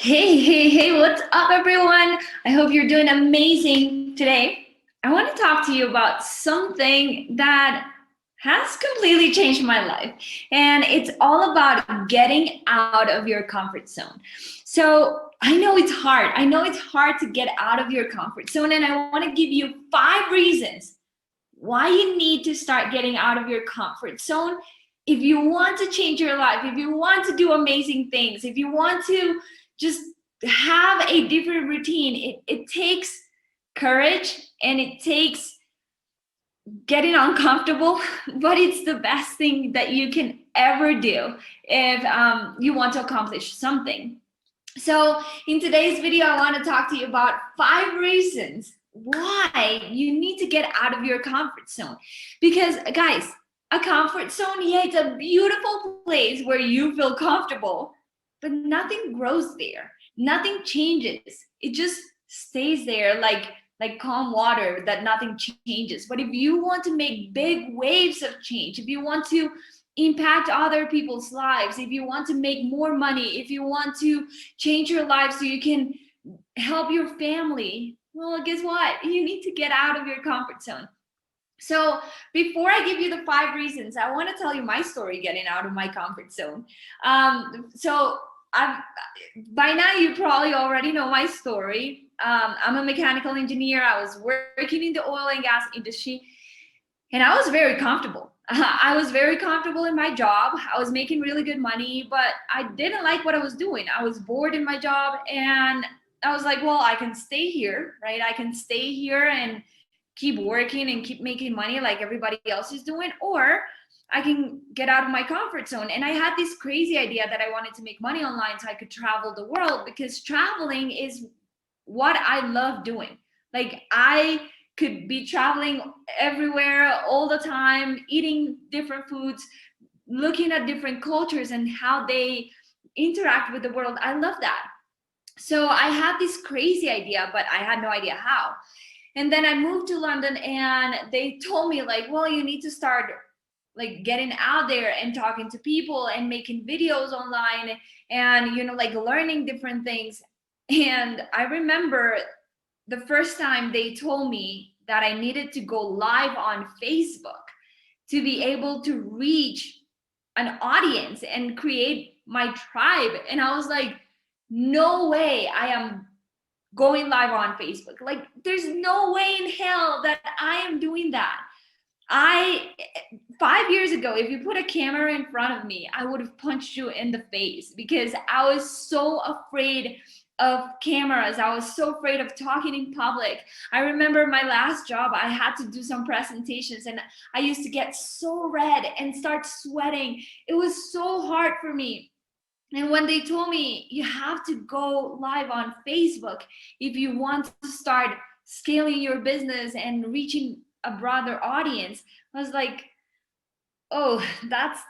Hey, what's up, everyone? I hope you're doing amazing today. I want to talk to you about something that has completely changed my life, and it's all about getting out of your comfort zone. So, I know it's hard. I know it's hard to get out of your comfort zone, and I want to give you 5 reasons why you need to start getting out of your comfort zone if you want to change your life, if you want to do amazing things, if you want to just have a different routine. It takes courage and it takes getting uncomfortable, but it's the best thing that you can ever do if you want to accomplish something. So, in today's video, I want to talk to you about 5 reasons why you need to get out of your comfort zone. Because, guys, a comfort zone, yeah, it's a beautiful place where you feel comfortable, but nothing grows there. Nothing changes. It just stays there like calm water that nothing changes. But if you want to make big waves of change, if you want to impact other people's lives, if you want to make more money, if you want to change your life so you can help your family, well, guess what? You need to get out of your comfort zone. So, before I give you the 5 reasons, I want to tell you my story getting out of my comfort zone. So, I've, by now, you probably already know my story. I'm a mechanical engineer. I was working in the oil and gas industry, and I was very comfortable. I was very comfortable in my job. I was making really good money, but I didn't like what I was doing. I was bored in my job, and I was like, well, I can stay here, right? I can stay here and keep working and keep making money like everybody else is doing, or I can get out of my comfort zone. And I had this crazy idea that I wanted to make money online so I could travel the world, because traveling is what I love doing. Like, I could be traveling everywhere all the time, eating different foods, looking at different cultures and how they interact with the world. I love that. So I had this crazy idea, but I had no idea how. And then I moved to London, and they told me, like, well, you need to start like getting out there and talking to people and making videos online and like learning different things. And I remember the first time they told me that I needed to go live on Facebook to be able to reach an audience and create my tribe. And I was like, no way I am going live on Facebook. Like, there's no way in hell that I am doing that. I 5 years ago, if you put a camera in front of me, I would have punched you in the face, because I was so afraid of cameras. I was so afraid of talking in public. I remember my last job, I had to do some presentations, and I used to get so red and start sweating. It was so hard for me. And when they told me you have to go live on Facebook if you want to start scaling your business and reaching a broader audience, I was like, oh, that's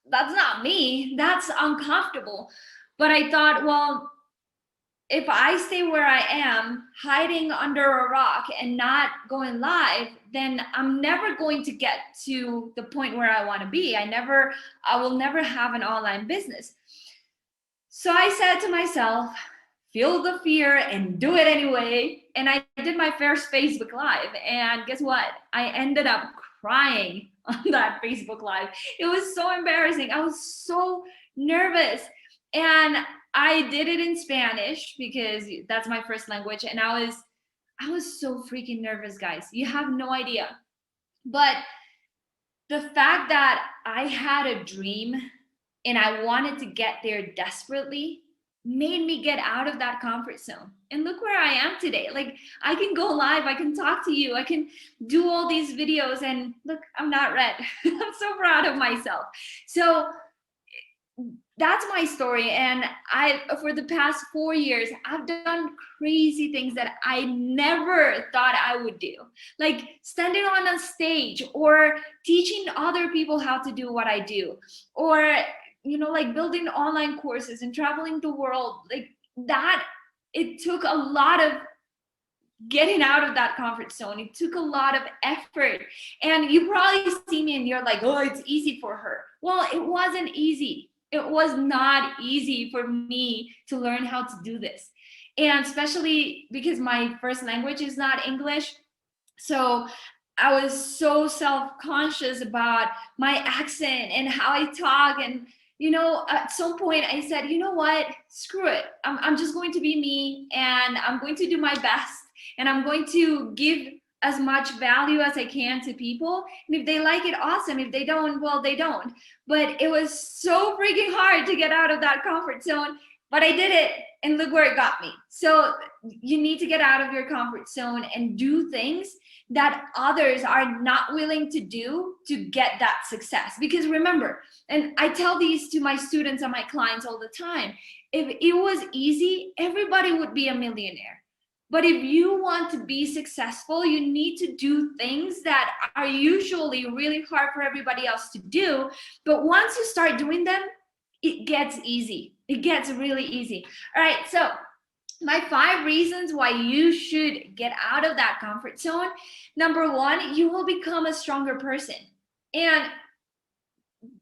not me. That's uncomfortable. But I thought, well, if I stay where I am, hiding under a rock and not going live, then I'm never going to get to the point where I want to be. I will never have an online business. So I said to myself, feel the fear and do it anyway. And I did my first Facebook Live. And guess what? I ended up crying on that Facebook Live. It was so embarrassing. I was so nervous. And I did it in Spanish because that's my first language. And I was so freaking nervous, guys. You have no idea. But the fact that I had a dream and I wanted to get there desperately made me get out of that comfort zone. And look where I am today. Like, I can go live, I can talk to you, I can do all these videos, and look, I'm not red. I'm so proud of myself. So that's my story. And I, for the past 4 years, I've done crazy things that I never thought I would do, like standing on a stage or teaching other people how to do what I do, or like building online courses and traveling the world. Like that, it took a lot of getting out of that comfort zone. It took a lot of effort. And you probably see me and you're like, oh, it's easy for her. Well, it wasn't easy. it was not easy for me to learn how to do this. And especially because my first language is not English. So I was so self-conscious about my accent and how I talk. And, at some point I said, you know what, screw it. I'm just going to be me, and I'm going to do my best, and I'm going to give as much value as I can to people. And if they like it, awesome. If they don't, well, they don't. But it was so freaking hard to get out of that comfort zone. But I did it, and look where it got me. So you need to get out of your comfort zone and do things that others are not willing to do to get that success. Because remember, and I tell these to my students and my clients all the time, if it was easy, everybody would be a millionaire. But if you want to be successful, you need to do things that are usually really hard for everybody else to do. But once you start doing them, it gets easy. It gets really easy. All right, so my 5 reasons why you should get out of that comfort zone. Number 1, you will become a stronger person. And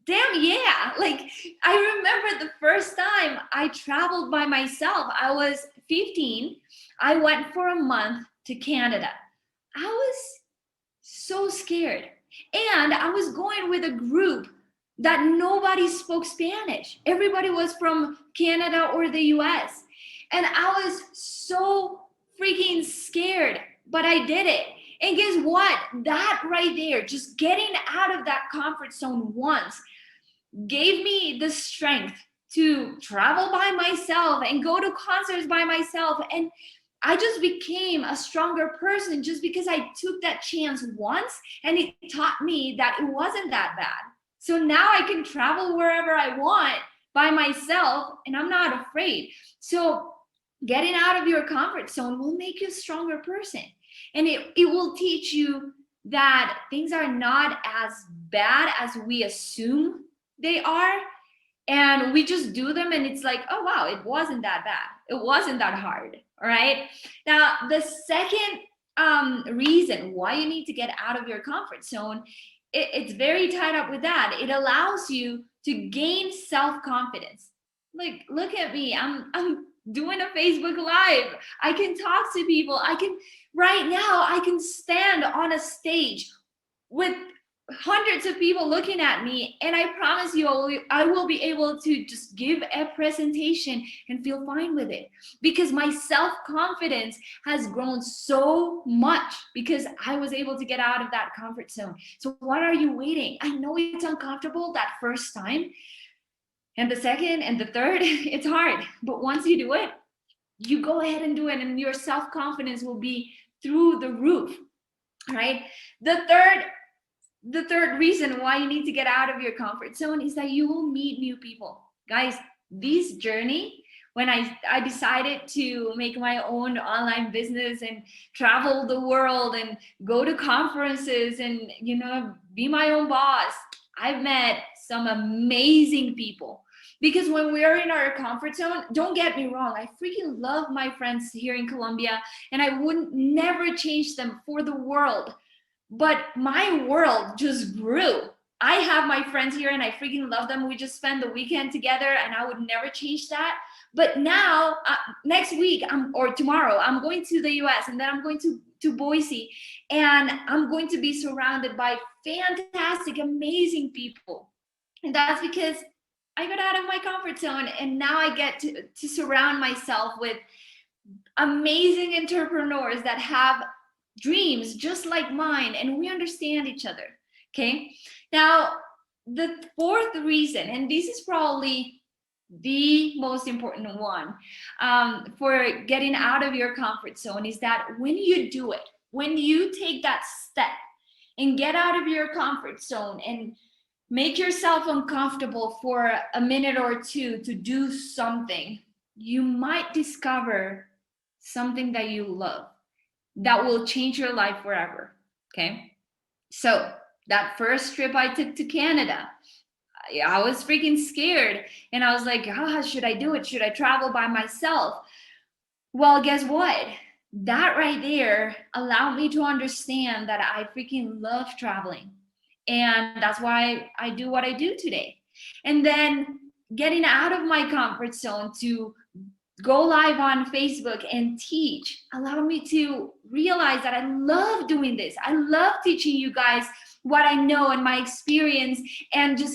damn, yeah. Like, I remember the first time I traveled by myself. I was 15. I went for a month to Canada. I was so scared. And I was going with a group that nobody spoke Spanish. Everybody was from Canada or the US. And I was so freaking scared, but I did it. And guess what? That right there, just getting out of that comfort zone once, gave me the strength to travel by myself and go to concerts by myself. And I just became a stronger person just because I took that chance once, and it taught me that it wasn't that bad. So now I can travel wherever I want by myself, and I'm not afraid. So getting out of your comfort zone will make you a stronger person. And it will teach you that things are not as bad as we assume they are. And we just do them, and it's like, oh, wow, it wasn't that bad. It wasn't that hard. All right. Now, the second reason why you need to get out of your comfort zone, it's very tied up with that. It allows you to gain self-confidence. Like, look at me. I'm doing a Facebook Live. I can talk to people. Right now, I can stand on a stage with hundreds of people looking at me, and I promise you I will be able to just give a presentation and feel fine with it, because my self-confidence has grown so much because I was able to get out of that comfort zone. So what are you waiting? I know it's uncomfortable that first time, and the second and the third, it's hard, but once you do it, you go ahead and do it, and your self-confidence will be through the roof. All right. The third reason why you need to get out of your comfort zone is that you will meet new people. Guys, this journey, when I decided to make my own online business and travel the world and go to conferences and, be my own boss, I've met some amazing people. Because when we're in our comfort zone, don't get me wrong, I freaking love my friends here in Colombia, and I would never change them for the world. But my world just grew. I have my friends here and I freaking love them. We just spend the weekend together, and I would never change that. But now, next week or tomorrow, I'm going to the US, and then I'm going to Boise, and I'm going to be surrounded by fantastic, amazing people. And that's because I got out of my comfort zone, and now I get to surround myself with amazing entrepreneurs that have dreams just like mine, and we understand each other. Okay. Now, the fourth reason, and this is probably the most important one for getting out of your comfort zone, is that when you do it, when you take that step and get out of your comfort zone and make yourself uncomfortable for a minute or two to do something, you might discover something that you love that will change your life forever. Okay. So that first trip I took to Canada, I was freaking scared, and I was like, should I do it? Should I travel by myself? Well, guess what? That right there allowed me to understand that I freaking love traveling. And that's why I do what I do today. And then getting out of my comfort zone to go live on Facebook and teach allowed me to realize that I love doing this. I love teaching you guys what I know and my experience, and just